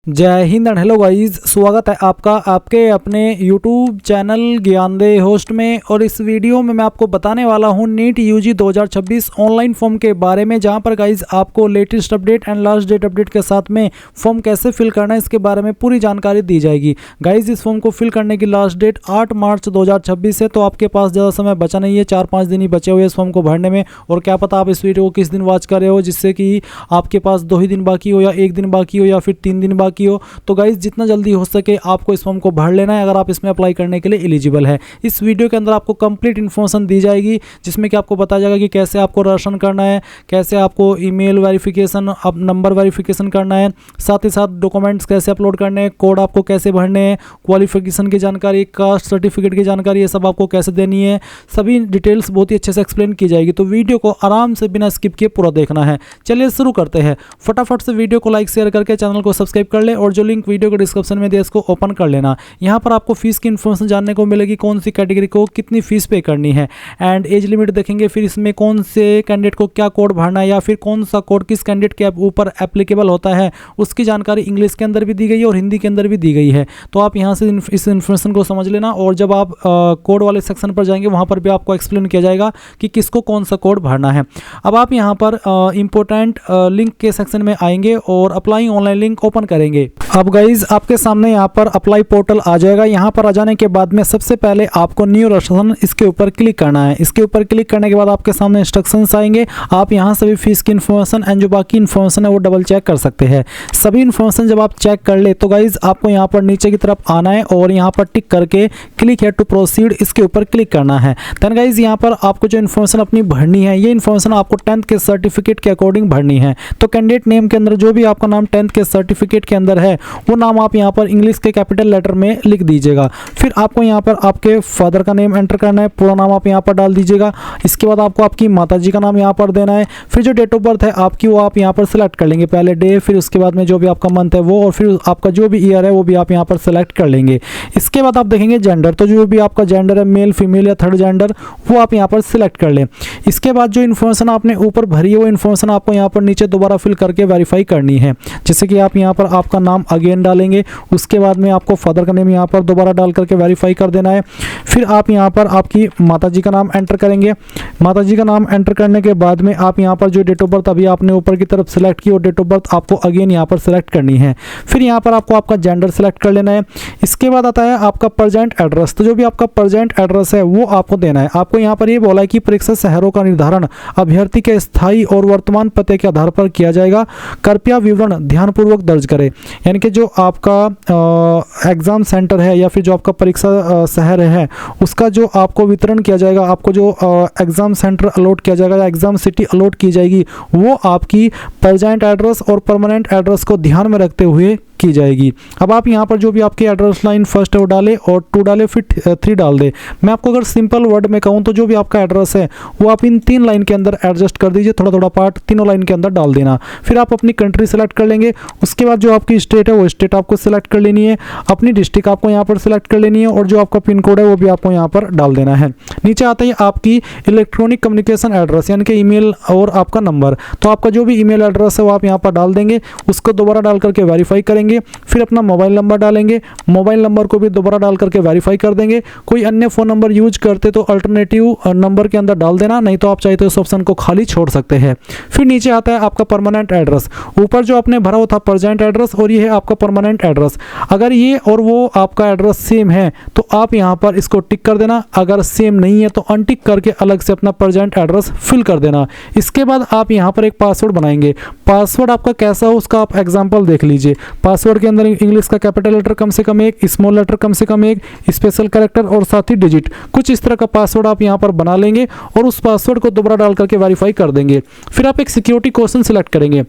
जय Hind and hello guys, स्वागत है आपका आपके अपने YouTube चैनल ज्ञानदे होस्ट में। और इस वीडियो में मैं आपको बताने वाला हूं नीट यूजी 2026 ऑनलाइन फॉर्म के बारे में, जहां पर गाइस आपको latest update and last date update के साथ में फॉर्म कैसे फिल करना है इसके बारे में पूरी जानकारी दी जाएगी। गाइस इस फॉर्म को फिल करने की लास्ट डेट 8 मार्च 2026 है, तो आपके पास ज़्यादा समय बचा नहीं है, 4-5 दिन ही बचे हुए इस फॉर्म को भरने में। और क्या पता आप इस वीडियो को किस दिन वॉच कर रहे हो, जिससे कि आपके पास 2 ही दिन बाकी हो या 1 दिन बाकी हो या फिर 3 दिन बाकी हो। तो गाइस जितना जल्दी हो सके आपको इस फॉर्म को भर लेना है अगर आप इसमें अप्लाई करने के लिए एलिजिबल है। इस वीडियो के अंदर आपको कंप्लीट इन्फॉर्मेशन दी जाएगी, जिसमें कि आपको बताया जाएगा कि कैसे आपको रजिस्ट्रेशन करना है, कैसे आपको ईमेल वेरिफिकेशन, अब नंबर वेरिफिकेशन करना है, साथ ही साथ डॉक्यूमेंट्स कैसे अपलोड करने हैं, कोड आपको कैसे भरने हैं, क्वालिफिकेशन की जानकारी, कास्ट सर्टिफिकेट की जानकारी, ये सब आपको कैसे देनी है, सभी डिटेल्स बहुत ही अच्छे से एक्सप्लेन की जाएगी। तो वीडियो को आराम से बिना स्किप किए पूरा देखना है। चलिए शुरू करते हैं। फटाफट से वीडियो को लाइक शेयर करके चैनल को सब्सक्राइब कर ले और जो लिंक वीडियो के डिस्क्रिप्शन में दिया इसको ओपन कर लेना। यहाँ पर आपको फीस की इन्फॉर्मेशन जानने को मिलेगी, कौन सी कैटेगरी को कितनी फीस पे करनी है, एंड एज लिमिट देखेंगे, फिर इसमें कौन से कैंडिडेट को क्या कोड भरना है या फिर कौन सा कोड किस कैंडिडेट के ऊपर एप्लीकेबल होता है, उसकी जानकारी इंग्लिश के अंदर भी दी गई है और हिंदी के अंदर भी दी गई है। तो आप यहाँ से इस इन्फॉर्मेशन को समझ लेना। और जब आप कोड वाले सेक्शन पर जाएंगे वहाँ पर भी आपको एक्सप्लेन किया जाएगा कि किसको कौन सा कोड भरना है। अब आप यहाँ पर इंपॉर्टेंट लिंक के सेक्शन में आएंगे और अप्लाई ऑनलाइन लिंक ओपन करेंगे। अब गाइज आपके सामने यहाँ पर अप्लाई पोर्टल आ जाएगा। यहाँ पर आ जाने के बाद में सबसे पहले आपको न्यू रजिस्ट्रेशन इसके ऊपर क्लिक करना है। इसके ऊपर क्लिक करने के बाद आपके सामने इंस्ट्रक्शंस आएंगे। आप यहाँ से भी फीस की इन्फॉर्मेशन एंड जो बाकी इन्फॉर्मेशन है वो डबल चेक कर सकते हैं। सभी इन्फॉर्मेशन जब आप चेक कर ले तो गाइज आपको यहाँ पर नीचे की तरफ आना है और यहाँ पर टिक करके क्लिक है टू प्रोसीड, इसके ऊपर क्लिक करना है। देन गाइज यहाँ पर आपको जो इन्फॉर्मेशन अपनी भरनी है, ये इन्फॉर्मेशन आपको 10th के सर्टिफिकेट के अकॉर्डिंग भरनी है। तो कैंडिडेट नेम के अंदर जो भी आपका नाम 10th के सर्टिफिकेट के अंदर है वो नाम आप यहाँ पर इंग्लिश के कैपिटल लेटर में लिख दीजिएगा। फिर आपको यहाँ पर आपके फादर का नेम एंटर करना है, पूरा नाम आप यहाँ पर डाल दीजिएगा। इसके बाद आपको आपकी माताजी का नाम यहाँ पर देना है। फिर जो डेट ऑफ बर्थ है आपकी वो आप यहाँ पर सिलेक्ट कर लेंगे, पहले डे, फिर उसके बाद में जो भी आपका मंथ है वो, और फिर आपका जो भी ईयर है वो भी आप यहाँ पर सिलेक्ट कर लेंगे। इसके बाद आप देखेंगे जेंडर, तो जो भी आपका जेंडर है मेल फीमेल या थर्ड जेंडर वो आप यहाँ पर सिलेक्ट कर लें। इसके बाद जो इन्फॉर्मेशन आपने ऊपर भरी है वो इन्फॉर्मेशन आपको यहाँ पर नीचे दोबारा फिल करके वेरीफाई करनी है। जैसे कि आप यहाँ पर आपका नाम अगेन डालेंगे, उसके बाद में आपको फादर का नेम यहाँ पर दोबारा डाल करके वेरीफाई कर देना है। फिर आप यहाँ पर आपकी माताजी का नाम एंटर करेंगे। माताजी का नाम एंटर करने के बाद में आप यहाँ पर जो डेट ऑफ बर्थ अभी आपने ऊपर की तरफ सेलेक्ट की और डेट ऑफ बर्थ आपको अगेन यहाँ पर सेलेक्ट करनी है। फिर यहाँ पर आपको आपका जेंडर सेलेक्ट कर लेना है। इसके बाद आता है आपका प्रेजेंट एड्रेस, तो जो भी आपका प्रेजेंट एड्रेस है वो आपको देना है। आपको यहाँ पर ये बोला है कि परीक्षा शहरों का निर्धारण अभ्यर्थी के स्थायी और वर्तमान पते के आधार पर किया जाएगा, कृपया विवरण ध्यानपूर्वक दर्ज करें। यानी कि जो आपका एग्ज़ाम सेंटर है या फिर जो आपका परीक्षा शहर है उसका जो आपको वितरण किया जाएगा, आपको जो एग्ज़ाम सेंटर अलॉट किया जाएगा या एग्ज़ाम सिटी अलॉट की जाएगी वो आपकी प्रेजेंट एड्रेस और परमानेंट एड्रेस को ध्यान में रखते हुए की जाएगी। अब आप यहाँ पर जो भी आपकी एड्रेस लाइन फर्स्ट है वो डालें और 2 डालें, फिर 3 डाल दें। मैं आपको अगर सिंपल वर्ड में कहूँ तो जो भी आपका एड्रेस है वो आप इन 3 लाइन के अंदर एडजस्ट कर दीजिए, थोड़ा थोड़ा पार्ट तीनों लाइन के अंदर डाल देना। फिर आप अपनी कंट्री सेलेक्ट कर लेंगे। उसके बाद जो आपकी स्टेट है वो स्टेट आपको सेलेक्ट कर लेनी है, अपनी डिस्ट्रिक्ट आपको यहाँ पर सेलेक्ट कर लेनी है और जो आपका पिन कोड है वो भी आपको यहाँ पर डाल देना है। नीचे आता है आपकी इलेक्ट्रॉनिक कम्युनिकेशन एड्रेस यानी कि ईमेल और आपका नंबर, तो आपका जो भी ईमेल एड्रेस है वो आप यहाँ पर डाल देंगे, उसको दोबारा डाल करके वेरीफाई करेंगे। फिर अपना मोबाइल नंबर डालेंगे, मोबाइल नंबर को भी दोबारा डाल करके वेरीफाई कर देंगे। कोई अन्य फ़ोन नंबर यूज करते तो अल्टरनेटिव नंबर के अंदर डाल देना, नहीं तो आप चाहे तो इस ऑप्शन को खाली छोड़ सकते हैं। फिर नीचे आता है आपका परमानेंट एड्रेस, ऊपर जो आपने भरा हुआ था प्रेजेंट एड्रेस और ये है आपका परमानेंट एड्रेस। अगर ये और वो आपका एड्रेस सेम है तो आप यहाँ पर इसको टिक कर देना, अगर सेम नहीं है तो अनटिक करके अलग से अपना प्रेजेंट एड्रेस फिल कर देना। इसके बाद आप यहाँ पर एक पासवर्ड बनाएंगे। पासवर्ड आपका कैसा हो उसका आप एग्जाम्पल देख लीजिए। पासवर्ड के अंदर इंग्लिश का कैपिटल लेटर कम से कम 1, स्मॉल लेटर कम से कम 1, स्पेशल कैरेक्टर और साथ ही डिजिट, कुछ इस तरह का पासवर्ड आप यहाँ पर बना लेंगे और उस पासवर्ड को दोबारा डाल करके वेरीफाई कर देंगे। फिर आप एक सिक्योरिटी क्वेश्चन सिलेक्ट करेंगे।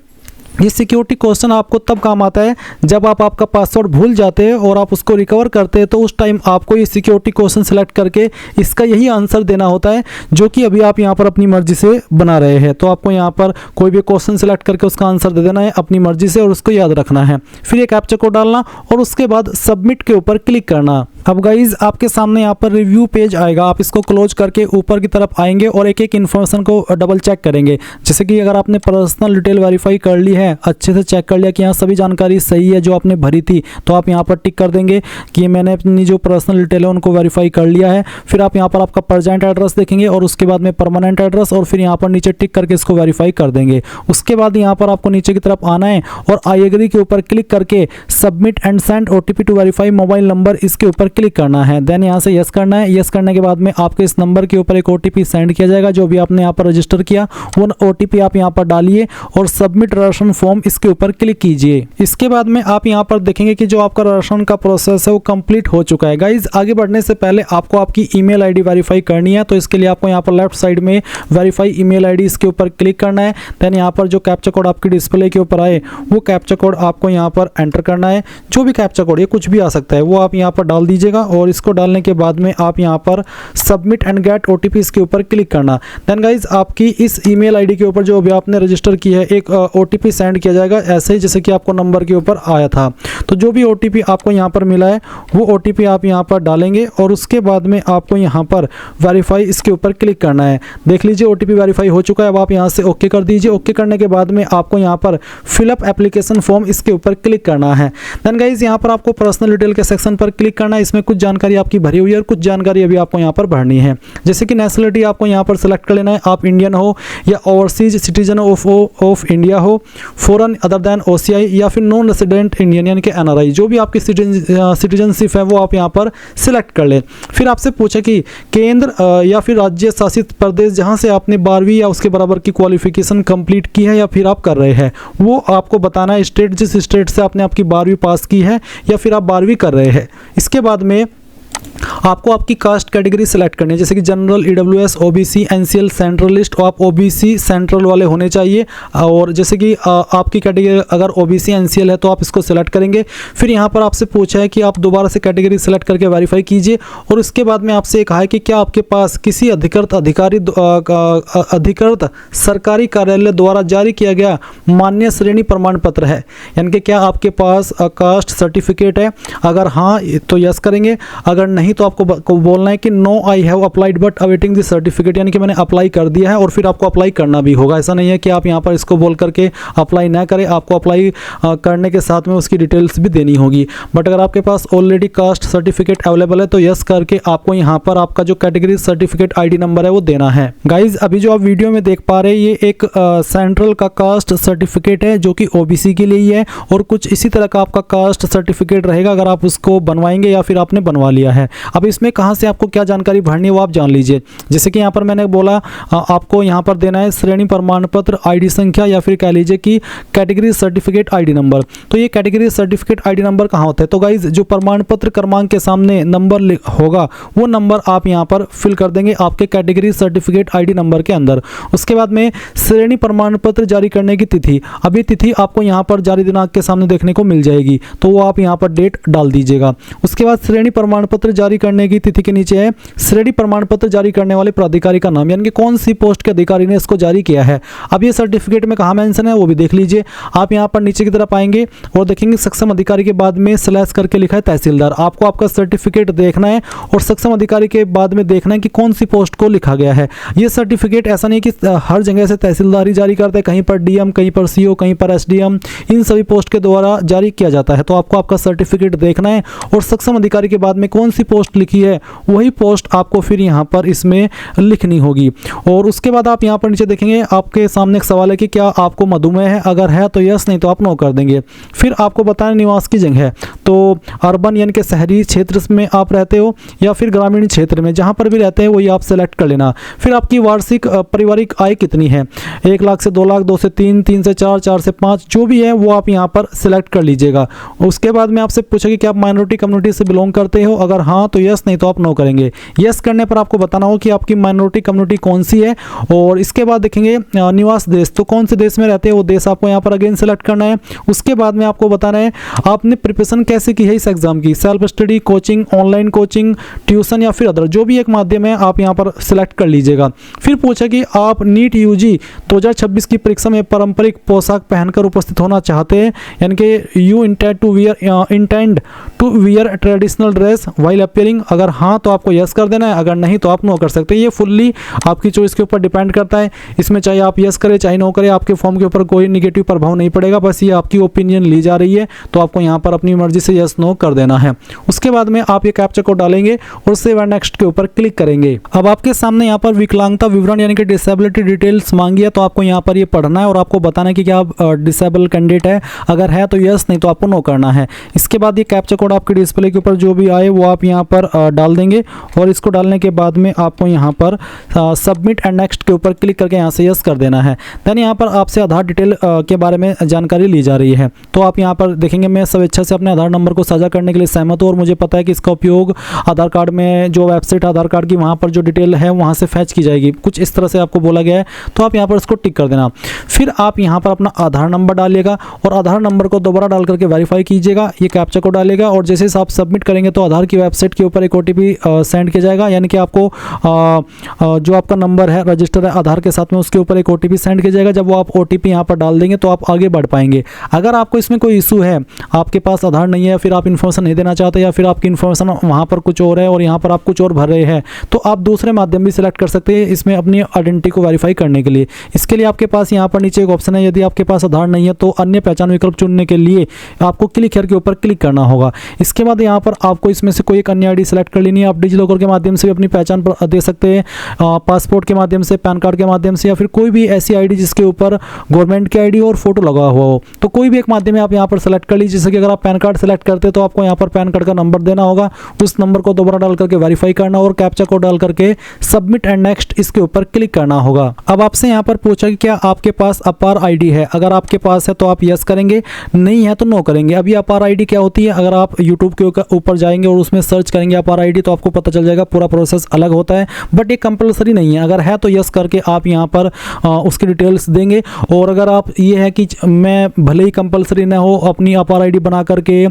ये सिक्योरिटी क्वेश्चन आपको तब काम आता है जब आप आपका पासवर्ड भूल जाते हैं और आप उसको रिकवर करते हैं, तो उस टाइम आपको ये सिक्योरिटी क्वेश्चन सेलेक्ट करके इसका यही आंसर देना होता है जो कि अभी आप यहाँ पर अपनी मर्जी से बना रहे हैं। तो आपको यहाँ पर कोई भी क्वेश्चन सेलेक्ट करके उसका आंसर दे देना है अपनी मर्जी से और उसको याद रखना है। फिर एक कैप्चा कोड डालना और उसके बाद सबमिट के ऊपर क्लिक करना। अब गाइज आपके सामने यहाँ पर रिव्यू पेज आएगा, आप इसको क्लोज करके ऊपर की तरफ आएंगे और एक एक इन्फॉर्मेशन को डबल चेक करेंगे। जैसे कि अगर आपने पर्सनल डिटेल वेरीफाई कर ली है, अच्छे से चेक कर लिया कि यहाँ सभी जानकारी सही है जो आपने भरी थी, तो आप यहाँ पर टिक कर देंगे कि मैंने अपनी जो पर्सनल डिटेल है उनको वेरीफाई कर लिया है। फिर आप यहाँ पर आपका प्रेजेंट एड्रेस देखेंगे और उसके बाद में परमानेंट एड्रेस, और फिर यहाँ पर नीचे टिक करके इसको वेरीफाई कर देंगे। उसके बाद यहाँ पर आपको नीचे की तरफ आना है और आई एग्री के ऊपर क्लिक करके submit and send OTP to verify mobile number, इसके ऊपर क्लिक करना है। देन यहाँ से यस करना है। यस करने के बाद में आपके इस नंबर के ऊपर एक OTP सेंड किया जाएगा, जो भी आपने यहाँ पर रजिस्टर किया वो OTP आप यहाँ पर डालिए और सबमिट राशन फॉर्म, इसके ऊपर क्लिक कीजिए। इसके बाद में आप यहाँ पर देखेंगे कि जो आपका राशन का प्रोसेस है वो कंप्लीट हो चुका है। गाइज आगे बढ़ने से पहले आपको आपकी ईमेल आईडी वेरीफाई करनी है, तो इसके लिए आपको यहाँ पर लेफ्ट साइड में वेरीफाई ईमेल आईडी, इसके ऊपर क्लिक करना है। देन यहाँ पर जो कैप्चा कोड आपकी डिस्प्ले के ऊपर आए वो कैप्चा कोड आपको यहाँ पर एंटर करना है। जो भी कैप्चा कोड, ये कुछ भी आ सकता है, वो आप यहाँ पर डाल दीजिएगा और इसको डालने के बाद में आप यहाँ पर सबमिट एंड गेट OTP, इसके ऊपर क्लिक करना। देन गाइज आपकी इस ईमेल आईडी के ऊपर जो भी आपने रजिस्टर किया है एक OTP सेंड किया जाएगा, ऐसे ही जैसे कि आपको नंबर के ऊपर आया था। तो जो भी OTP आपको यहाँ पर मिला है वो OTP आप यहाँ पर डालेंगे और उसके बाद में आपको यहाँ पर वेरीफाई, इसके ऊपर क्लिक करना है। देख लीजिए OTP वेरीफाई हो चुका है। अब आप यहाँ से ओके कर दीजिए। ओके करने के बाद में आपको यहाँ पर फिलअप एप्लीकेशन फॉर्म, इसके ऊपर क्लिक करना है। देन गाइज यहाँ पर आपको पर्सनल डिटेल के सेक्शन पर क्लिक करना है। इसमें कुछ जानकारी आपकी भरी हुई है और कुछ जानकारी अभी आपको यहाँ पर भरनी है। जैसे कि नेशनलिटी आपको यहाँ पर सेलेक्ट कर लेना है, आप इंडियन हो या ओवरसीज सिटीजन ऑफ इंडिया हो, फॉरेन अदर देन OCI, या फिर नॉन रेसिडेंट इंडियन यानी कि NRI, जो भी आपकी सिटीजनशिप है वो आप यहाँ पर सिलेक्ट कर लें। फिर आपसे पूछे कि केंद्र या फिर राज्य शासित प्रदेश जहाँ से आपने 12वीं या उसके बराबर की क्वालिफिकेशन कंप्लीट की है या फिर आप कर रहे हैं, वो आपको बताना है। स्टेट, जिस स्टेट से आपने आपकी 12वीं पास की है या फिर आप 12वीं कर रहे हैं। इसके बाद में आपको आपकी कास्ट कैटेगरी सेलेक्ट करनी है, जैसे कि general, EWS, OBC, NCL, central list, और आप OBC सेंट्रल वाले होने चाहिए। और जैसे कि आपकी कैटेगरी अगर OBC NCL है तो आप इसको सेलेक्ट करेंगे। फिर यहाँ पर आपसे पूछा है कि आप दोबारा से कैटेगरी सेलेक्ट करके वेरीफाई कीजिए और उसके बाद में आपसे कहा है कि क्या आपके पास किसी अधिकृत सरकारी कार्यालय द्वारा जारी किया गया मान्य श्रेणी प्रमाण पत्र है, यानी कि क्या आपके पास कास्ट सर्टिफिकेट है। अगर हाँ तो यस करेंगे, अगर नहीं तो आपको बोलना है कि no I have applied but awaiting this certificate, यानी कि मैंने अप्लाई कर दिया है और फिर आपको अप्लाई करना भी होगा। ऐसा नहीं है कि आप यहाँ पर इसको बोल करके अप्लाई ना करें, आपको अप्लाई करने के साथ में उसकी डिटेल्स भी देनी होगी। बट अगर आपके पास ऑलरेडी कास्ट सर्टिफिकेट अवेलेबल है तो यस करके आपको यहाँ पर आपका जो कैटेगरी सर्टिफिकेट ID नंबर है वो देना है। गाइज अभी जो आप वीडियो में देख पा रहे हैं ये एक सेंट्रल का कास्ट सर्टिफिकेट है जो कि OBC के लिए ही है, और कुछ इसी तरह का आपका कास्ट सर्टिफिकेट रहेगा अगर आप उसको बनवाएंगे या फिर आपने बनवा लिया है। अब इसमें कहाँ से आपको क्या जानकारी भरनी है वो आप जान लीजिए। जैसे कि यहाँ पर मैंने बोला आपको यहाँ पर देना है श्रेणी प्रमाण पत्र ID संख्या, या फिर कह लीजिए कि कैटेगरी सर्टिफिकेट ID नंबर। तो ये कैटेगरी सर्टिफिकेट ID नंबर कहाँ होता है, तो गाइज जो प्रमाण पत्र क्रमांक के सामने नंबर होगा वो नंबर आप यहाँ पर फिल कर देंगे आपके कैटेगरी सर्टिफिकेट ID नंबर के अंदर। उसके बाद में श्रेणी प्रमाण पत्र जारी करने की तिथि, अभी तिथि आपको यहाँ पर जारी दिनांक के सामने देखने को मिल जाएगी, तो वो आप यहाँ पर डेट डाल दीजिएगा। उसके बाद श्रेणी प्रमाण पत्र जारी करने की तिथि के नीचे है श्रेणी प्रमाण पत्र जारी करने वाले प्राधिकारी का नाम, यानी कि कौन सी पोस्ट के अधिकारी ने इसको जारी किया है। अब ये सर्टिफिकेट में कहाँ मेंशन है वो भी देख लीजिए। आप यहाँ पर नीचे की तरफ आएंगे और देखेंगे सक्षम अधिकारी के बाद में स्लैश करके लिखा है तहसीलदार। आपको आपका सर्टिफिकेट देखना है और सक्षम अधिकारी के बाद में देखना है कि कौन सी पोस्ट को लिखा गया है। ये सर्टिफिकेट ऐसा नहीं कि हर जगह से तहसीलदार ही जारी करता है, कहीं पर DM, कहीं पर CO, कहीं पर SDM, इन सभी पोस्ट के द्वारा जारी किया जाता है। तो आपको आपका सर्टिफिकेट देखना है और सक्षम अधिकारी के बाद में कौन सी पोस्ट लिखी है वही पोस्ट आपको फिर यहाँ पर इसमें लिखनी होगी। और उसके बाद आप यहाँ पर नीचे देखेंगे आपके सामने एक सवाल है कि क्या आपको मधुमेह है, अगर है तो यस, नहीं तो आप नो कर देंगे। फिर आपको बताना निवास की जगह है, तो अर्बन यानी कि शहरी क्षेत्र में आप रहते हो या फिर ग्रामीण क्षेत्र में, जहाँ पर भी रहते हैं वही आप सेलेक्ट कर लेना। फिर आपकी वार्षिक पारिवारिक आय कितनी है, 1 लाख से 2 लाख, 2 से 3, 3 से 4, 4 से 5, जो भी है वो आप यहाँ पर सिलेक्ट कर लीजिएगा। उसके बाद में आपसे पूछेगी कि आप माइनॉरिटी कम्युनिटी से बिलोंग करते हो, अगर हाँ तो यस, नहीं तो आप नो करेंगे। यस करने पर आपको बताना हो कि आपकी माइनॉरिटी कम्युनिटी कौन सी है। और इसके बाद देखेंगे निवास देश, तो कौन से देश में रहते हैं वो देश आपको यहाँ पर अगेन सेलेक्ट करना है। उसके बाद में आपको बताना है आपने प्रिपरेशन क्या कैसे की है इस एग्जाम की, self study, coaching, online coaching, tuition या फिर अदर, जो भी एक माध्यम है आप यहाँ पर सिलेक्ट कर लीजिएगा। फिर पूछा कि आप नीट यूजी 2026 की परीक्षा में पारंपरिक पोशाक पहनकर उपस्थित होना चाहते हैं, यानी कि you intend to wear traditional dress while appearing. अगर हाँ तो आपको यस कर देना है, अगर नहीं तो आप नो कर सकते हैं। ये फुल्ली आपकी चॉइस के ऊपर डिपेंड करता है। इसमें चाहे आप यस करें चाहे नो करें, आपके फॉर्म के ऊपर कोई निगेटिव प्रभाव नहीं पड़ेगा, बस ये आपकी ओपिनियन ली जा रही है, तो आपको यहाँ पर अपनी मर्जी से यस नो कर देना है। उसके बाद में आप ये कैप्चा कोड डालेंगे और सेव एंड नेक्स्ट के ऊपर क्लिक करेंगे। अब आपके सामने यहाँ पर विकलांगता विवरण यानी कि डिसेबिलिटी डिटेल्स मांगी है, तो आपको यहाँ पर ये पढ़ना है और आपको बताना है कि क्या आप डिसेबल कैंडिडेट है, अगर है तो यस, नहीं तो आपको नो करना है। इसके बाद ये कैप्चा कोड आपके डिस्प्ले के ऊपर जो भी आए वो आप यहाँ पर डाल देंगे और इसको डालने के बाद में आपको यहाँ पर सबमिट एंड नेक्स्ट के ऊपर क्लिक करके यहाँ से यस कर देना है। देन यहाँ पर आपसे आधार डिटेल के बारे में जानकारी ली जा रही है, तो आप यहाँ पर देखेंगे मैं स्वेच्छा से अपने आधार नंबर को साझा करने के लिए सहमत हूँ और मुझे पता है कि इसका उपयोग आधार कार्ड में जो वेबसाइट आधार कार्ड की वहाँ पर जो डिटेल है वहाँ से फैच की जाएगी, कुछ इस तरह से आपको बोला गया है, तो आप यहाँ पर इसको टिक कर देना। फिर आप यहाँ पर अपना आधार नंबर डालिएगा और आधार नंबर को दोबारा डाल करके वेरीफाई कीजिएगा। ये कैप्चा कोड डालेगा और जैसे आप सबमिट करेंगे तो आधार की वेबसाइट के ऊपर एक OTP सेंड किया जाएगा, यानी कि आपको जो आपका नंबर है रजिस्टर है आधार के साथ में उसके ऊपर एक OTP सेंड किया जाएगा। जब वो आप OTP यहाँ पर डाल देंगे तो आप आगे बढ़ पाएंगे। अगर आपको इसमें कोई इशू है, आपके पास आधार नहीं है या फिर आप इन्फॉर्मेशन नहीं देना चाहते या फिर आपकी इन्फॉर्मेशन वहाँ पर कुछ और है और यहाँ पर आप कुछ और भर रहे हैं, तो आप दूसरे माध्यम भी सिलेक्ट कर सकते हैं इसमें अपनी आइडेंटिटी को वेरीफाई करने के लिए। इसके लिए आपके पास यहाँ पर नीचे एक ऑप्शन है, यदि आपके पास आधार नहीं है तो अन्य पहचान विकल्प चुनने के लिए आपको क्लिक हियर के ऊपर क्लिक करना होगा। इसके बाद यहाँ पर आपको इसमें से कोई एक अन्य ID सेलेक्ट कर लेनी है। आप डिजिलॉकर के माध्यम से भी अपनी पहचान पर दे सकते हैं, पासपोर्ट के माध्यम से, पैन कार्ड के माध्यम से, या फिर कोई भी ऐसी ID जिसके ऊपर गवर्नमेंट की ID और फोटो लगा हुआ हो, तो कोई भी एक माध्यम आप यहाँ पर सेलेक्ट कर लीजिए। जैसे कि अगर आप पैन कार्ड सेलेक्ट करते हैं तो आपको यहाँ पर पैन कार्ड का नंबर देना होगा, उस नंबर को दोबारा डाल करके वेरीफाई करना और कैप्चा कोड डाल करके सबमिट एंड नेक्स्ट इसके ऊपर क्लिक करना होगा। अब आपसे यहाँ पर पूछा कि क्या आपके पास अपार ID है, अगर आपके पास है तो आप यस करेंगे, नहीं है तो नो करेंगे। अभी अपार ID क्या होती है, अगर आप यूट्यूब के ऊपर जाएंगे और उसमें सर्च करेंगे अपार ID तो आपको पता चल जाएगा, पूरा प्रोसेस अलग होता है, बट ये कंपलसरी नहीं है। अगर है तो यस करके आप यहाँ पर उसकी डिटेल्स देंगे, और अगर आप ये है कि मैं भले ही कंपलसरी ना हो अपनी अपार ID बना करके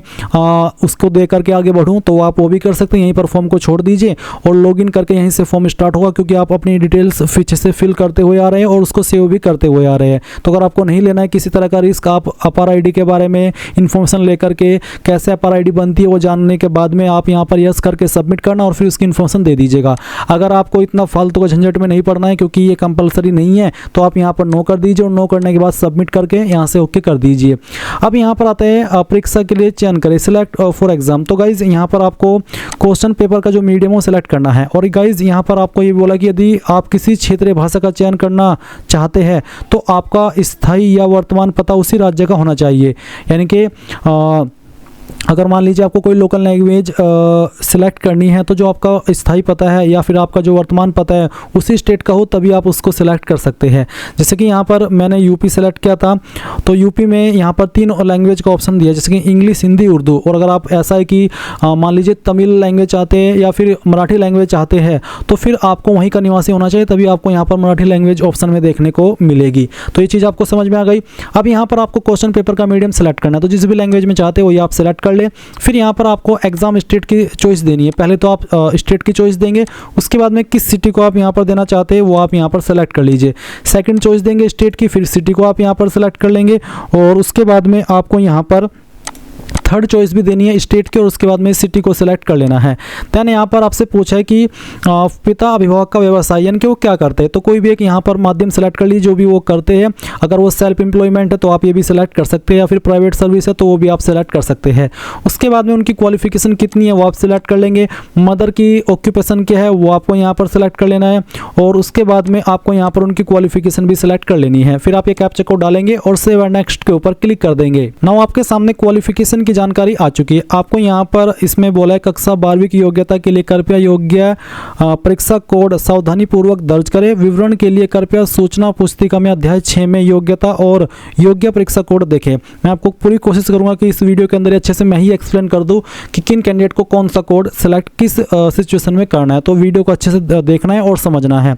उसको दे करके आगे बढ़ूँ, तो आप वो भी कर सकते हैं। यहीं पर फॉर्म को छोड़ दीजिए और लॉगिन करके यहीं से फॉर्म स्टार्ट होगा, क्योंकि आप अपनी डिटेल्स पीछे से फिल करते हुए आ रहे हैं और उसको सेव भी करते हुए आ रहे हैं। तो अगर आपको नहीं लेना है किसी तरह का रिस्क, आप अपार ID के बारे में इन्फॉर्मेशन लेकर के कैसे अपार ID बनती है वो जानने के बाद में आप यहाँ पर यस करके सबमिट करना और फिर उसकी इन्फॉर्मेशन दे दीजिएगा। अगर आपको इतना फालतू का झंझट में नहीं पड़ना है क्योंकि ये कंपलसरी नहीं है, तो आप यहाँ पर नो कर दीजिए और नो करने के बाद सबमिट करके यहाँ से ओके कर दीजिए। अब यहाँ पर आते हैं परीक्षा के लिए चयन करें, सिलेक्ट फॉर एग्जाम। तो गाइज यहाँ पर आपको क्वेश्चन पेपर का जो मीडियम हो सिलेक्ट करना है, और गाइज यहाँ पर आपको ये बोला कि यदि आप किसी क्षेत्रीय भाषा का चयन करना चाहते हैं तो आपका स्थायी या वर्तमान पता उसी राज्य का होना चाहिए। यानी कि अगर मान लीजिए आपको कोई लोकल लैंग्वेज सिलेक्ट करनी है, तो जो आपका स्थायी पता है या फिर आपका जो वर्तमान पता है उसी स्टेट का हो तभी आप उसको सिलेक्ट कर सकते हैं। जैसे कि यहाँ पर मैंने यूपी सेलेक्ट किया था, तो यूपी में यहाँ पर 3 लैंग्वेज का ऑप्शन दिया, जैसे कि इंग्लिश, हिंदी, उर्दू। और अगर आप ऐसा है कि मान लीजिए तमिल लैंग्वेज चाहते हैं या फिर मराठी लैंग्वेज चाहते हैं, तो फिर आपको वहीं का निवासी होना चाहिए, तभी आपको यहाँ पर मराठी लैंग्वेज ऑप्शन में देखने को मिलेगी। तो ये चीज़ आपको समझ में आ गई। अब यहाँ पर आपको क्वेश्चन पेपर का मीडियम सेलेक्ट करना है, तो जिस भी लैंग्वेज में चाहते हो ये आप सेलेक्ट कर ले। फिर यहाँ पर आपको एग्जाम स्टेट की चॉइस देनी है। पहले तो आप स्टेट की चॉइस देंगे, उसके बाद में किस सिटी को आप यहाँ पर देना चाहते हैं वो आप यहाँ पर सेलेक्ट कर लीजिए। सेकंड चॉइस देंगे स्टेट की, फिर सिटी को आप यहाँ पर सेलेक्ट कर लेंगे, और उसके बाद में आपको यहाँ पर थर्ड चॉइस भी देनी है स्टेट की, और उसके बाद में सिटी को सिलेक्ट कर लेना है। देन यहाँ पर आपसे पूछा है कि पिता अभिभावक का व्यवसाय यानी कि वो क्या करते हैं, तो कोई भी एक यहाँ पर माध्यम सेलेक्ट कर लीजिए जो भी वो करते हैं। अगर वो सेल्फ एम्प्लॉयमेंट है तो आप ये भी सिलेक्ट कर सकते हैं, या फिर प्राइवेट सर्विस है तो वो भी आप सिलेक्ट कर सकते हैं। उसके बाद में उनकी क्वालिफिकेशन कितनी है वो आप सिलेक्ट कर लेंगे। मदर की ऑक्यूपेशन क्या है वो आपको यहाँ पर सिलेक्ट कर लेना है, और उसके बाद में आपको यहाँ पर उनकी क्वालिफिकेशन भी सिलेक्ट कर लेनी है। फिर आप ये कैप्चा कोड डालेंगे और सेव एंड नेक्स्ट के ऊपर क्लिक कर देंगे। नाउ आपके सामने क्वालिफिकेशन की जानकारी आ चुकी है। आपको यहाँ पर इसमें बोला है कक्षा 12वीं की योग्यता के लिए कृपया योग्य परीक्षा कोड सावधानी पूर्वक दर्ज करें। विवरण के लिए कृपया सूचना पुस्तिका में अध्याय 6 में योग्यता और योग्य परीक्षा कोड देखें। मैं आपको पूरी कोशिश करूंगा कि इस वीडियो के अंदर अच्छे से मैं ही एक्सप्लेन कर दूं कि किन कैंडिडेट को कौन सा कोड सेलेक्ट किस सिचुएशन में करना है। तो वीडियो को अच्छे से देखना है और समझना है।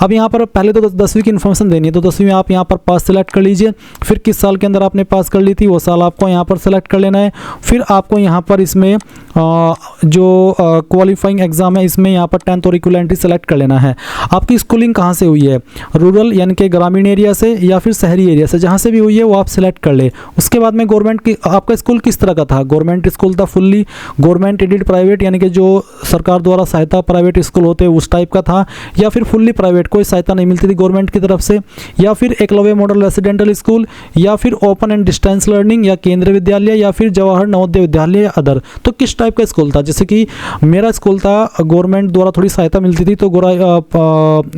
अब यहाँ पर पहले तो 10वीं की इन्फॉर्मेशन देनी है, तो 10वीं में आप यहाँ पर पास सेलेक्ट कर लीजिए। फिर किस साल के अंदर आपने पास कर ली थी वो साल आपको यहाँ पर सेलेक्ट कर लेना है, फिर आपको यहाँ पर इसमें जो क्वालिफाइंग एग्ज़ाम है इसमें यहाँ पर 10th और इक्विवेलेंट सेलेक्ट कर लेना है। आपकी स्कूलिंग कहाँ से हुई है, रूरल यानी कि ग्रामीण एरिया से या फिर शहरी एरिया से, जहाँ से भी हुई है वो आप सेलेक्ट कर ले। उसके बाद में गवर्नमेंट की, आपका स्कूल किस तरह का था, गवर्नमेंट स्कूल था, फुल्ली गवर्नमेंट एडेड प्राइवेट यानी कि जो सरकार द्वारा सहायता प्राइवेट स्कूल होते हैं उस टाइप का था, या फिर फुल्ली प्राइवेट, कोई सहायता नहीं मिलती थी गवर्नमेंट की तरफ से, या फिर एकलव्य मॉडल रेसिडेंटल स्कूल, या फिर ओपन एंड डिस्टेंस लर्निंग, या केंद्रीय विद्यालय, या फिर जवाहर नवोदय विद्यालय या अदर। तो किस टाइप का स्कूल था, जैसे कि मेरा स्कूल था गवर्नमेंट द्वारा थोड़ी सहायता मिलती थी, तो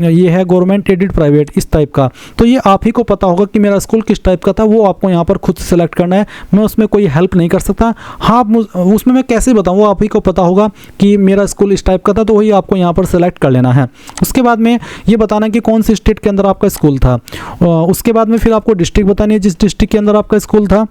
ये है गवर्नमेंट एडेड प्राइवेट इस टाइप का। तो ये आप ही को पता होगा कि मेरा स्कूल किस टाइप का था, वो आपको यहाँ पर खुद से सेलेक्ट करना है, मैं उसमें कोई हेल्प नहीं कर सकता। हाँ, उसमें मैं कैसे बताऊँ, वो आप ही को पता होगा कि मेरा स्कूल इस टाइप का था, तो वही आपको यहाँ पर सेलेक्ट कर लेना है। उसके बाद में ये बताना कि कौन सी स्टेट के अंदर आपका स्कूल था। उसके बाद में फिर आपको डिस्ट्रिक्ट बतानी है जिस डिस्ट्रिक्ट के अंदर आपका स्कूल था,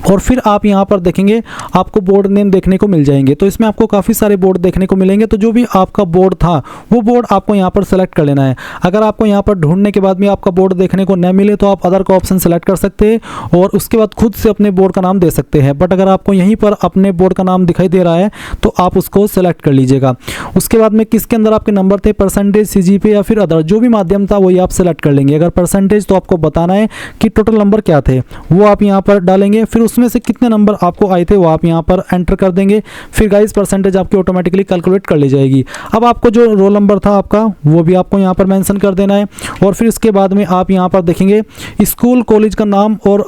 और फिर आप यहाँ पर देखेंगे आपको बोर्ड नेम देखने को मिल जाएंगे। तो इसमें आपको काफ़ी सारे बोर्ड देखने को मिलेंगे, तो जो भी आपका बोर्ड था वो बोर्ड आपको यहाँ पर सेलेक्ट कर लेना है। अगर आपको यहाँ पर ढूंढने के बाद में आपका बोर्ड देखने को न मिले तो आप अदर का ऑप्शन सेलेक्ट कर सकते हैं और उसके बाद खुद से अपने बोर्ड का नाम दे सकते हैं। बट अगर आपको यहीं पर अपने बोर्ड का नाम दिखाई दे रहा है तो आप उसको सेलेक्ट कर लीजिएगा। उसके बाद में किसके अंदर आपके नंबर थे, परसेंटेज, CGPA या फिर अदर, जो भी माध्यम था वही आप सेलेक्ट कर लेंगे। अगर परसेंटेज तो आपको बताना है कि टोटल नंबर क्या थे, वो आप यहाँ पर डालेंगे। फिर उसमें से कितने नंबर आपको आए थे वो आप यहाँ पर एंटर कर देंगे। फिर गाइस परसेंटेज आपकी ऑटोमेटिकली कैलकुलेट कर ली जाएगी। अब आपको जो रोल नंबर था आपका वो भी आपको यहाँ पर मेंशन कर देना है। और फिर इसके बाद में आप यहाँ पर देखेंगे स्कूल कॉलेज का नाम और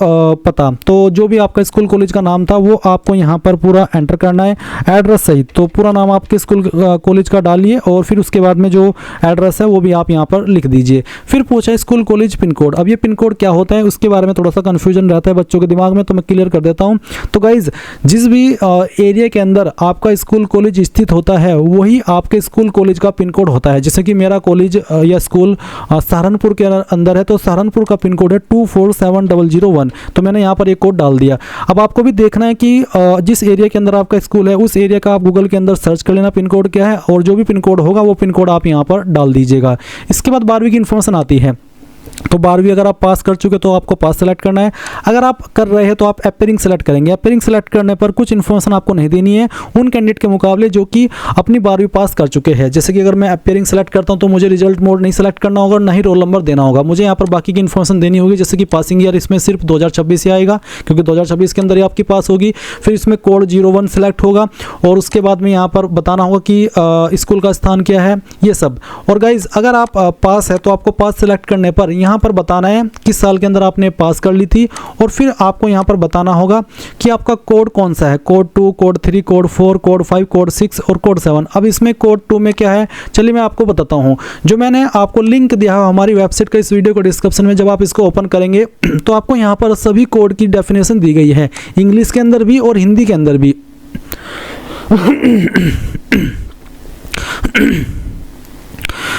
पता, तो जो भी आपका स्कूल कॉलेज का नाम था वो आपको यहाँ पर पूरा एंटर करना है एड्रेस सहित। तो पूरा नाम आपके स्कूल कॉलेज का डालिए और फिर उसके बाद में जो एड्रेस है वो भी आप यहाँ पर लिख दीजिए। फिर पूछा है स्कूल कॉलेज पिन कोड। अब ये पिन कोड क्या होता है उसके बारे में थोड़ा सा कन्फ्यूजन रहता है बच्चों के दिमाग में, तो मैं क्लियर कर देता हूँ। तो गाइज जिस भी एरिया के अंदर आपका स्कूल कॉलेज स्थित होता है वही आपके स्कूल कॉलेज का पिन कोड होता है। जैसे कि मेरा कॉलेज या स्कूल सहारनपुर के अंदर है तो सहारनपुर का पिन कोड है 247001, तो मैंने यहाँ पर एक कोड डाल दिया। अब आपको भी देखना है कि जिस एरिया के अंदर आपका स्कूल है उस एरिया का आप गूगल के अंदर सर्च कर लेना पिन कोड क्या है, और जो भी पिन कोड होगा वो पिन कोड आप यहाँ पर डाल दीजिएगा। इसके बाद 12वीं की इन्फॉर्मेशन आती है। तो 12वीं अगर आप पास कर चुके तो आपको पास सेलेक्ट करना है। अगर आप कर रहे हैं तो आप अपेयरिंग सेलेक्ट करेंगे। अपेयरिंग सेलेक्ट करने पर कुछ इन्फॉर्मेशन आपको नहीं देनी है उन कैंडिडेट के मुकाबले जो कि अपनी 12वीं पास कर चुके हैं। जैसे कि अगर मैं अपेयरिंग सेलेक्ट करता हूं तो मुझे रिजल्ट मोड नहीं सेलेक्ट करना होगा, ना ही रोल नंबर देना होगा। मुझे यहाँ पर बाकी की इन्फॉर्मेशन देनी होगी, जैसे कि पासिंग ईयर इसमें सिर्फ 2026 से आएगा क्योंकि 2026 के अंदर ही आपकी पास होगी। फिर इसमें कोड 01 सेलेक्ट होगा और उसके बाद में यहाँ पर बताना होगा कि स्कूल का स्थान क्या है, ये सब। और गाइज अगर आप पास है तो आपको पास सेलेक्ट करने पर यहाँ पर बताना है किस साल के अंदर आपने पास कर ली थी, और फिर आपको यहाँ पर बताना होगा कि आपका कोड कौन सा है, code 2, code 3, code 4, code 5, code 6 और कोड 7। अब इसमें कोड 2 में क्या है चलिए मैं आपको बताता हूँ। जो मैंने आपको लिंक दिया है हमारी वेबसाइट का इस वीडियो को डिस्क्रिप्शन में, जब आप इसको ओपन करेंगे तो आपको यहाँ पर सभी कोड की डेफिनेशन दी गई है, इंग्लिश के अंदर भी और हिंदी के अंदर भी।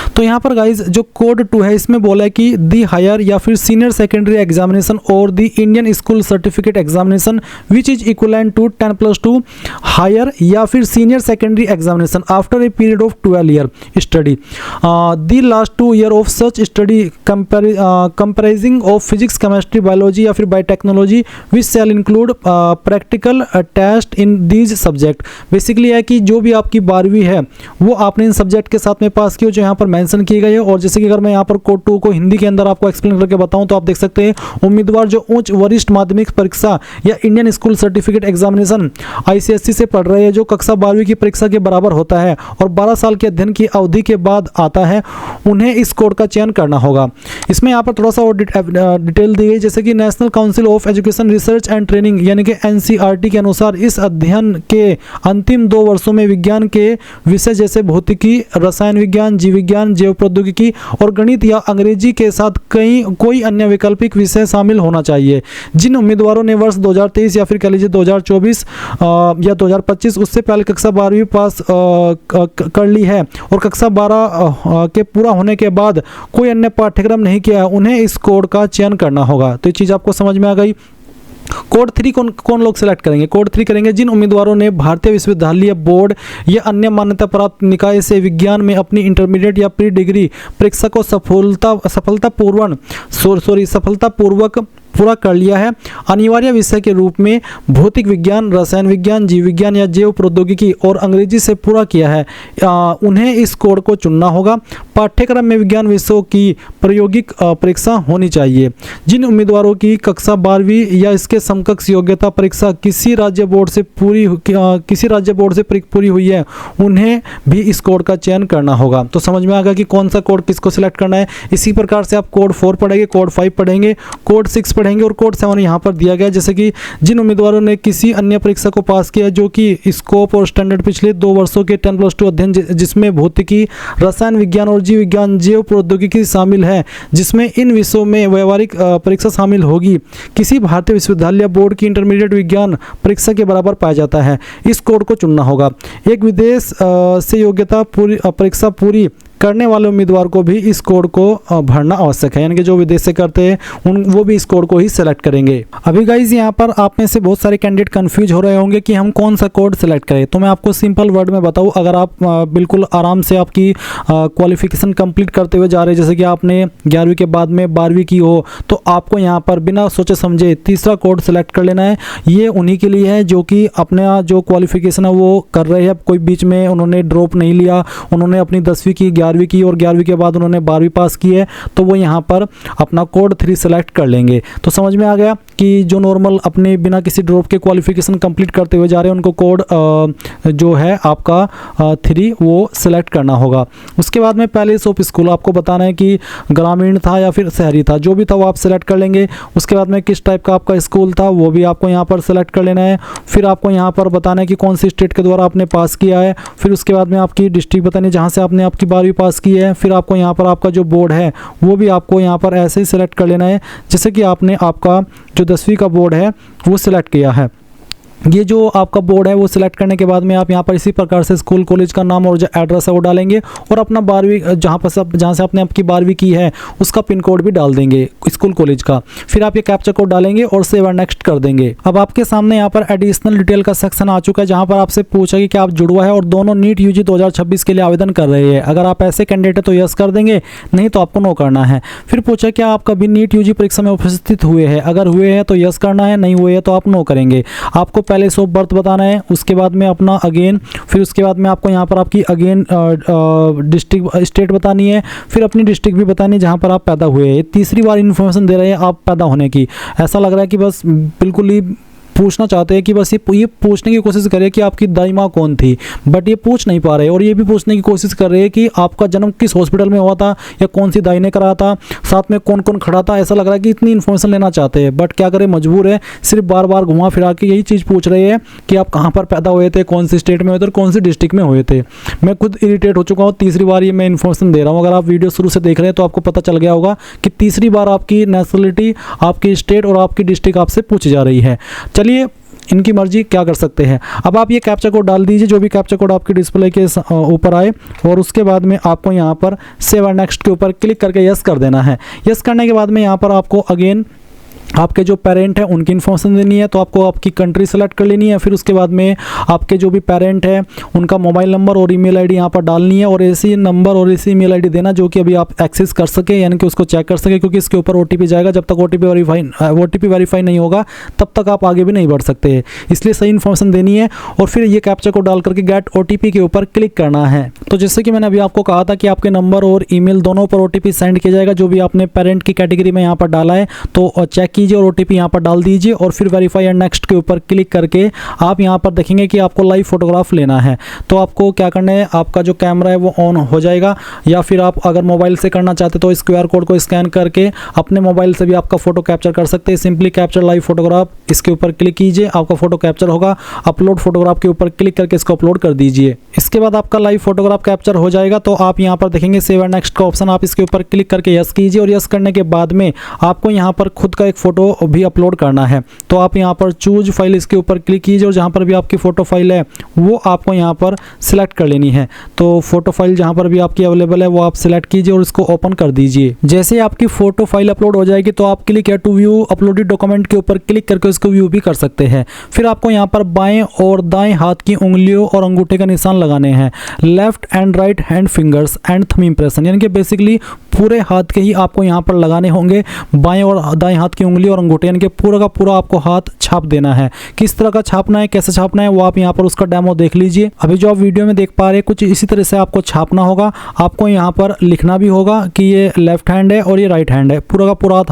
तो यहाँ पर गाइज जो कोड 2 है इसमें बोला है कि दी हायर या फिर सीनियर सेकेंडरी एग्जामिनेशन और the Indian school certificate examination which is equivalent to 10+2 higher या फिर senior secondary examination after a period of 12 year study the last 2 year of such study comprising of physics, chemistry, biology या फिर biotechnology which shall include practical test in these subject. Basically है कि जो भी आपकी 12वीं है वो आपने इन सब्जेक्ट के साथ में पास की जो यहाँ पर मेंशन किए गए हैं। और जैसे कि अगर मैं यहाँ पर कोड 2 को हिंदी के अंदर आपको एक्सप्लेन करके बताऊं तो आप देख सकते हैं उम्मीदवार जो उच्च वरिष्ठ माध्यमिक परीक्षा या Indian school certificate examination ICSE से पढ़ रहे हैं जो कक्षा 12वीं की परीक्षा के बराबर होता है और 12 साल के अध्ययन की अवधि के बाद आता है, उन्हें इस कोड का चयन करना होगा। इसमें यहाँ पर थोड़ा सा और डिटेल दी गई, जैसे कि national council of education research and training यानी कि NCERT के अनुसार इस अध्ययन के अंतिम 2 वर्षों में विज्ञान के विषय जैसे भौतिकी, रसायन विज्ञान, जीव विज्ञान, जैव प्रौद्योगिकी और गणित या अंग्रेजी के साथ कोई अन्य वैकल्पिक विषय शामिल होना चाहिए। जिन उम्मीदवारों ने वर्ष 2023 या फिर कह लीजिए 2024 या 2025 उससे पहले कक्षा 12वीं पास कर ली है और कक्षा 12 के पूरा होने के बाद कोई अन्य पाठ्यक्रम नहीं किया है, उन्हें इस कोड का चयन करना होगा। तो ये चीज़ आपको समझ में आ गई। कोड 3 कौन लोग सेलेक्ट करेंगे? कोड 3 करेंगे जिन उम्मीदवारों ने भारतीय विश्वविद्यालय बोर्ड या अन्य मान्यता प्राप्त निकाय से विज्ञान में अपनी इंटरमीडिएट या प्री डिग्री परीक्षा को सफलतापूर्वक पूरा कर लिया है। अनिवार्य विषय के रूप में भौतिक विज्ञान, रसायन विज्ञान, जीव विज्ञान या जैव प्रौद्योगिकी और अंग्रेजी से पूरा किया है, उन्हें इस कोड को चुनना होगा। पाठ्यक्रम में विज्ञान विषयों की प्रायोगिक परीक्षा होनी चाहिए। जिन उम्मीदवारों की कक्षा 12वीं या इसके समकक्ष योग्यता परीक्षा किसी राज्य बोर्ड से पूरी हुई है, उन्हें भी इस कोड का चयन करना होगा। तो समझ में आ गया कि कौन सा कोड किसको सिलेक्ट करना है। इसी प्रकार से आप कोड 4 पढ़ेंगे, कोड 5 पढ़ेंगे, कोड 6 पढ़ेंगे और कोड 7 यहाँ पर दिया गया। जैसे कि जिन उम्मीदवारों ने किसी अन्य परीक्षा को पास किया जो कि स्कोप और स्टैंडर्ड पिछले 2 वर्षों के 10+2 अध्ययन जिसमें भौतिकी, रसायन विज्ञान और जीव विज्ञान, जैव प्रौद्योगिकी शामिल है, जिसमें इन विषयों में व्यवहारिक परीक्षा शामिल होगी, किसी भारतीय विश्वविद्यालय बोर्ड की इंटरमीडिएट विज्ञान परीक्षा के बराबर पाया जाता है, इस कोड को चुनना होगा। एक विदेश से योग्यता परीक्षा पूरी करने वाले उम्मीदवार को भी इस कोड को भरना आवश्यक है, यानी कि जो विदेश से करते हैं वो भी इस कोड को ही सिलेक्ट करेंगे। अभी गाइज यहाँ पर आप में से बहुत सारे कैंडिडेट कंफ्यूज हो रहे होंगे कि हम कौन सा कोड सिलेक्ट करें। तो मैं आपको सिंपल वर्ड में बताऊँ, अगर आप बिल्कुल आराम से आपकी क्वालिफिकेशन कंप्लीट करते हुए जा रहे हैं, जैसे कि आपने 11वीं के बाद में 12वीं की हो, तो आपको यहाँ पर बिना सोचे समझे तीसरा कोड सिलेक्ट कर लेना है। ये उन्हीं के लिए है जो कि अपना जो क्वालिफिकेशन है वो कर रहे हैं, कोई बीच में उन्होंने ड्रॉप नहीं लिया, उन्होंने अपनी 10वीं की, 11वीं की और 11वीं के बाद उन्होंने 12वीं पास की है, तो वो यहाँ पर अपना कोड 3 सेलेक्ट कर लेंगे। तो समझ में आ गया कि जो नॉर्मल अपने बिना किसी ड्रॉप के क्वालिफिकेशन कंप्लीट करते हुए जा रहे हैं उनको कोड जो है आपका 3 वो सिलेक्ट करना होगा। उसके बाद में पैलेस ऑफ स्कूल आपको बताना है कि ग्रामीण था या फिर शहरी था, जो भी था वो आप सिलेक्ट कर लेंगे। उसके बाद में किस टाइप का आपका स्कूल था वो भी आपको यहाँ पर सिलेक्ट कर लेना है। फिर आपको यहाँ पर बताना है कि कौन सी स्टेट के द्वारा आपने पास किया है। फिर उसके बाद में आपकी डिस्ट्रिक्ट बतानी जहाँ से आपने आपकी 12वीं पास की है। फिर आपको यहाँ पर आपका जो बोर्ड है वो भी आपको यहाँ पर ऐसे ही सिलेक्ट कर लेना है जैसे कि आपने आपका जो 10वीं का बोर्ड है वो सिलेक्ट किया है। ये जो आपका बोर्ड है वो सिलेक्ट करने के बाद में आप यहाँ पर इसी प्रकार से स्कूल कॉलेज का नाम और जो एड्रेस है वो डालेंगे और अपना 12वीं जहाँ से आपने आपकी 12वीं की है उसका पिन कोड भी डाल देंगे स्कूल कॉलेज का। फिर आप ये कैप्चा कोड डालेंगे और सेव एंड नेक्स्ट कर देंगे। अब आपके सामने यहाँ पर एडिशनल डिटेल का सेक्शन आ चुका है जहाँ पर आपसे पूछा कि आप जुड़वा है और दोनों नीट यूजी 2026 के लिए आवेदन कर रहे हैं। अगर आप ऐसे कैंडिडेट है तो यस कर देंगे, नहीं तो आपको नो करना है। फिर पूछा क्या आप कभी नीट यूजी परीक्षा में उपस्थित हुए हैं, अगर हुए हैं तो यस करना है, नहीं हुए हैं तो आप नो करेंगे। आपको पैलेस ऑफ बर्थ बताना है, उसके बाद में अपना अगेन, फिर उसके बाद में आपको यहाँ पर आपकी अगेन डिस्ट्रिक्ट स्टेट बतानी है, फिर अपनी डिस्ट्रिक्ट भी बतानी है जहाँ पर आप पैदा हुए हैं। तीसरी बार इन्फॉर्मेशन दे रहे हैं आप पैदा होने की। ऐसा लग रहा है कि बस बिल्कुल ही पूछना चाहते हैं कि बस ये पूछने की कोशिश करें कि आपकी दाई माँ कौन थी, बट ये पूछ नहीं पा रहे। और ये भी पूछने की कोशिश कर रहे हैं कि आपका जन्म किस हॉस्पिटल में हुआ था या कौन सी दाई ने कराया था, साथ में कौन कौन खड़ा था। ऐसा लग रहा है कि इतनी इन्फॉर्मेशन लेना चाहते हैं, बट क्या करें, मजबूर है। सिर्फ बार बार घुमा फिरा के यही चीज़ पूछ रहे हैं कि आप कहाँ पर पैदा हुए थे, कौन सी स्टेट में हुए थे और कौन सी डिस्ट्रिक्ट में हुए थे। मैं खुद इरीटेट हो चुका हूँ, तीसरी बार ये मैं इन्फॉर्मेशन दे रहा हूँ। अगर आप वीडियो शुरू से देख रहे हैं तो आपको पता चल गया होगा कि तीसरी बार आपकी नेशनलिटी, आपकी स्टेट और आपकी डिस्ट्रिक्ट आपसे पूछी जा रही है। चलिए, इनकी मर्जी, क्या कर सकते हैं। अब आप ये कैप्चा कोड डाल दीजिए, जो भी कैप्चा कोड आपके डिस्प्ले के ऊपर आए, और उसके बाद में आपको यहाँ पर सेव एंड नेक्स्ट के ऊपर क्लिक करके यस कर देना है। यस करने के बाद में यहाँ पर आपको अगेन आपके जो पेरेंट है उनकी इन्फॉर्मेशन देनी है, तो आपको आपकी कंट्री सेलेक्ट कर लेनी है। फिर उसके बाद में आपके जो भी पेरेंट है उनका मोबाइल नंबर और ईमेल आईडी यहाँ पर डालनी है, और ऐसी नंबर और ऐसी ईमेल आईडी देना जो कि अभी आप एक्सेस कर सके, यानी कि उसको चेक कर सके, क्योंकि इसके ऊपर ओटीपी जाएगा। जब तक ओटीपी वेरीफाई नहीं होगा तब तक आप आगे भी नहीं बढ़ सकते, इसलिए सही इन्फॉर्मेशन देनी है। और फिर ये कैप्चा को डाल करके गेट ओटीपी के ऊपर क्लिक करना है। तो जैसे कि मैंने अभी आपको कहा था कि आपके नंबर और ईमेल दोनों पर ओटीपी सेंड किया जाएगा, जो भी आपने पेरेंट की कैटेगरी में यहाँ पर डाला है तो चेक कीजिए और ओटीपी यहाँ पर डाल दीजिए, और फिर वेरीफाई एंड नेक्स्ट के ऊपर क्लिक करके आप यहाँ पर देखेंगे कि आपको लाइव फोटोग्राफ लेना है। तो आपको क्या करना है, आपका जो कैमरा है वो ऑन हो जाएगा, या फिर आप अगर मोबाइल से करना चाहते तो इस QR कोड को स्कैन करके अपने मोबाइल से भी आपका फोटो कैप्चर कर सकते हैं। सिंपली कैप्चर लाइव फोटोग्राफ, इसके ऊपर क्लिक कीजिए, आपका फोटो कैप्चर होगा। अपलोड फोटोग्राफ के ऊपर क्लिक करके इसको अपलोड कर दीजिए। इसके बाद आपका लाइव फोटोग्राफ कैप्चर हो जाएगा, तो आप यहाँ पर देखेंगे सेव एंड नेक्स्ट का ऑप्शन, आप इसके ऊपर क्लिक करके यस कीजिए, और यस करने के बाद में आपको यहाँ पर खुद का एक फोटो भी अपलोड करना है। तो आप यहाँ पर चूज फाइल, इसके ऊपर क्लिक कीजिए, और जहाँ पर भी आपकी फ़ोटो फाइल है वो आपको यहाँ पर सिलेक्ट कर लेनी है। तो फोटो फाइल जहाँ पर भी आपकी अवेलेबल है वो आप सिलेक्ट कीजिए और इसको ओपन कर दीजिए। जैसे आपकी फ़ोटो फाइल अपलोड हो जाएगी तो आप क्लिक है टू व्यू अपलोडेड डॉक्यूमेंट के ऊपर क्लिक करके उसको व्यू भी कर सकते हैं। फिर आपको यहाँ पर बाएं और दाएं हाथ की उंगलियों और अंगूठे का निशान लगाने हैं, left and right hand fingers and thumb impression, यानी कि बेसिकली पूरे हाथ के ही आपको यहाँ पर लगाने होंगे। बाएं और दाएं हाथ की उंगली उंगली और अंगूठे यानी कि पूरा का पूरा आपको हाथ छाप देना है। किस तरह का छापना है, कैसे छापना है, वो आप यहाँ पर उसका डेमो देख लीजिए। अभी जो आप वीडियो में देख पा रहे हैं कुछ इसी तरह से आपको छापना होगा। आपको यहाँ पर लिखना भी होगा कि ये लेफ्ट हैंड है और ये राइट हैंड है। पूरा का पूरा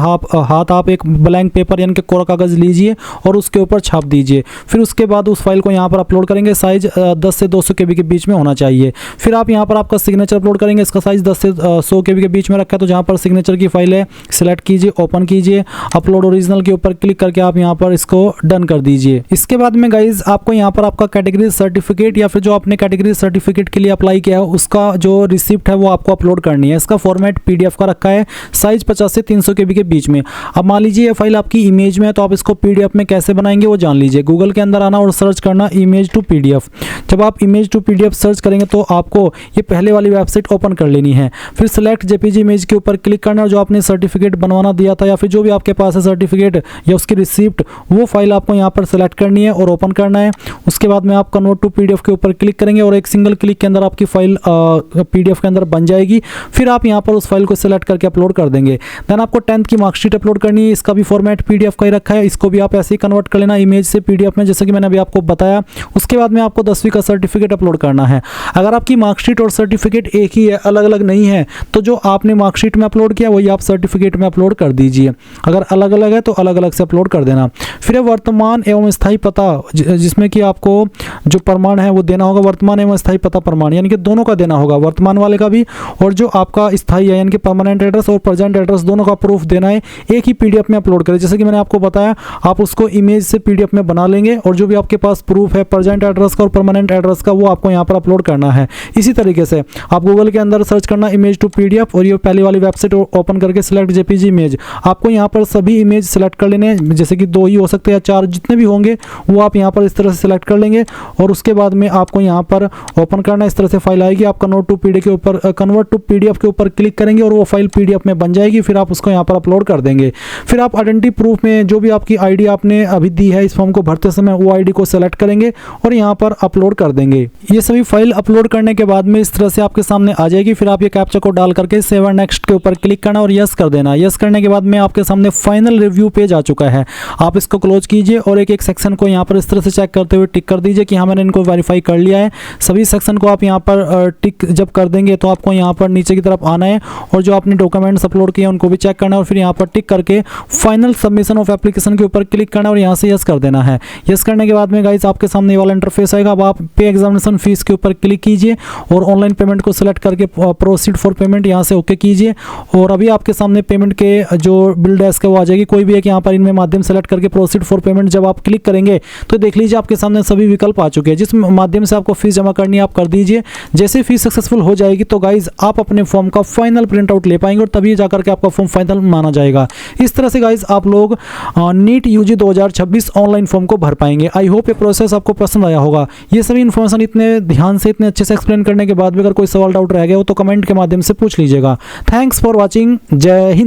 हाथ आप एक ब्लैंक पेपर यानी कि कोरा कागज़ लीजिए और उसके ऊपर छाप दीजिए। फिर उसके बाद उस फाइल को यहाँ पर अपलोड करेंगे। साइज 10 से 200 KB के बीच में होना चाहिए। फिर आप यहाँ पर आपका सिग्नेचर अपलोड करेंगे। इसका साइज 10 से 100 KB के बीच में रखा है, तो जहाँ पर सिग्नेचर की फाइल है सिलेक्ट कीजिए, ओपन कीजिए, अपलोड ओरिजिनल के ऊपर क्लिक करके आप यहाँ पर इसको डन कर दीजिए। इसके बाद में गाइज आपको यहाँ पर आपका कैटेगरी सर्टिफिकेट या फिर जो आपने कैटेगरी सर्टिफिकेट के लिए अप्लाई किया है उसका जो रिसिप्ट है वो आपको अपलोड करनी है। इसका फॉर्मेट PDF का रखा है, साइज 50 से 300 KB के बीच में। अब मान लीजिए ये फाइल आपकी इमेज में है, तो आप इसको PDF में कैसे बनाएंगे वो जान लीजिए। गूगल के अंदर आना और सर्च करना इमेज टू PDF। जब आप इमेज टू PDF सर्च करेंगे तो आपको ये पहले वाली वेबसाइट ओपन कर लेनी है। फिर सिलेक्ट JPG इमेज के ऊपर क्लिक करना और जो आपने सर्टिफिकेट बनवाना दिया था या फिर जो भी आपके पास है सर्टिफिकेट या उसकी रिसिप्ट, वो फाइल आपको यहाँ पर सेलेक्ट करनी है और ओपन करना है। उसके बाद में आप कन्वर्ट टू PDF के ऊपर क्लिक करेंगे और एक सिंगल क्लिक के अंदर आपकी फाइल PDF के अंदर बन जाएगी। फिर आप यहाँ पर उस फाइल को सिलेक्ट करके अपलोड कर देंगे। देन आपको 10th की मार्कशीट अपलोड करनी है। इसका भी फॉर्मेट PDF का ही रखा है, इसको भी आप ऐसे ही कन्वर्ट कर लेना इमेज से PDF में, जैसे कि मैंने अभी आपको बताया। उसके बाद में आपको 10वीं का सर्टिफिकेट अपलोड करना है। अगर आपकी मार्कशीट और सर्टिफिकेट एक ही है, अलग अलग नहीं है, तो जो आपने मार्कशीट में अपलोड किया वही आप सर्टिफिकेट में अपलोड कर दीजिए। अगर अलग अलग है तो अलग अलग से अपलोड कर देना। फिर वर्तमान एवं स्थायी पता, जिसमें कि आपको जो प्रमाण है वो देना होगा। वर्तमान एवं स्थायी पता प्रमाण यानी कि दोनों का देना होगा, वर्तमान वाले का भी और जो आपका स्थायी है यानी कि परमानेंट एड्रेस और प्रेजेंट एड्रेस, दोनों का प्रूफ देना है। एक ही PDF में अपलोड करें, जैसे कि मैंने आपको बताया। आप उसको इमेज से PDF में बना लेंगे और जो भी आपके पास प्रूफ है प्रेजेंट एड्रेस का और परमानेंट एड्रेस का, वो आपको यहाँ पर अपलोड करना है। इसी तरीके से आप गूगल के अंदर सर्च करना इमेज टू PDF और ये पहली वाली वेबसाइट ओपन करके सिलेक्ट JPG इमेज। आपको यहाँ पर सभी इमेज सेलेक्ट कर लेने हैं, जैसे कि 2 ही हो सकते हैं या 4, जितने भी होंगे वो आप यहाँ पर इस तरह से सिलेक्ट कर लेंगे और उसके बाद में आपको यहाँ पर ओपन करना। इस तरह से फाइल आएगी। आप कन्वर्ट टू PDF के ऊपर क्लिक करेंगे और वो फाइल PDF में बन जाएगी। फिर आप उसको यहाँ पर अपलोड कर देंगे। फिर आप आइडेंटिटी प्रूफ में जो भी आपकी ID आपने अभी दी है इस फॉर्म को भरते समय, वो ID को सेलेक्ट करेंगे और यहाँ पर अपलोड कर देंगे। ये सभी फाइल अपलोड करने के बाद में इस तरह से आपके सामने आ जाएगी। फिर आप ये कैप्चा को डाल करके सेव एंड नेक्स्ट के ऊपर क्लिक करना और यस कर देना। यस करने के बाद में आपके सामने फाइनल रिव्यू पेज आ चुका है। आप इसको क्लोज कीजिए और एक एक सेक्शन को यहाँ पर इस तरह से चेक करते हुए टिक कर दीजिए कि हाँ मैंने इनको वेरीफाई कर लिया है। सभी सेक्शन को आप यहाँ पर टिक जब कर देंगे तो आपको यहाँ पर नीचे की तरफ आना है और जो आपने डॉक्यूमेंट्स अपलोड किए उनको भी चेक करना है और फिर यहाँ पर टिक करके फाइनल सबमिशन ऑफ एप्लीकेशन के ऊपर क्लिक करना और यहाँ से यस कर देना है। यस करने के बाद में गाइस आपके सामने ये वाला इंटरफेस आएगा। अब आप पे एग्जामिनेशन फीस के ऊपर क्लिक कीजिए और ऑनलाइन पेमेंट को सिलेक्ट करके प्रोसीड फॉर पेमेंट यहाँ से ओके कीजिए और अभी आपके सामने पेमेंट के जो बिल डेस्क है वो आ जाएगी। कोई भी एक यहाँ पर इनमें माध्यम सेलेक्ट करके प्रोसीड फॉर पेमेंट जब आप क्लिक करेंगे तो देख लीजिए आपके सामने सभी विकल्प आ चुके हैं। जिस माध्यम से आपको फीस जमा करनी है आप कर दीजिए। जैसे फीस सक्सेसफुल हो जाएगी तो गाइज आप अपने फॉर्म का फाइनल प्रिंट आउट ले पाएंगे और तभी जाकर के आपका फॉर्म फाइनल माना जाएगा। इस तरह से गाइज आप लोग नीट UG 2026 ऑनलाइन फॉर्म को भर पाएंगे। आई होप ये प्रोसेस आपको पसंद आया होगा। ये सभी इन्फॉर्मेशन इतने ध्यान से इतने अच्छे से एक्सप्लेन करने के बाद भी अगर कोई सवाल डाउट रह गया हो तो कमेंट के माध्यम से पूछ लीजिएगा। Thanks for watching. जय हिंद।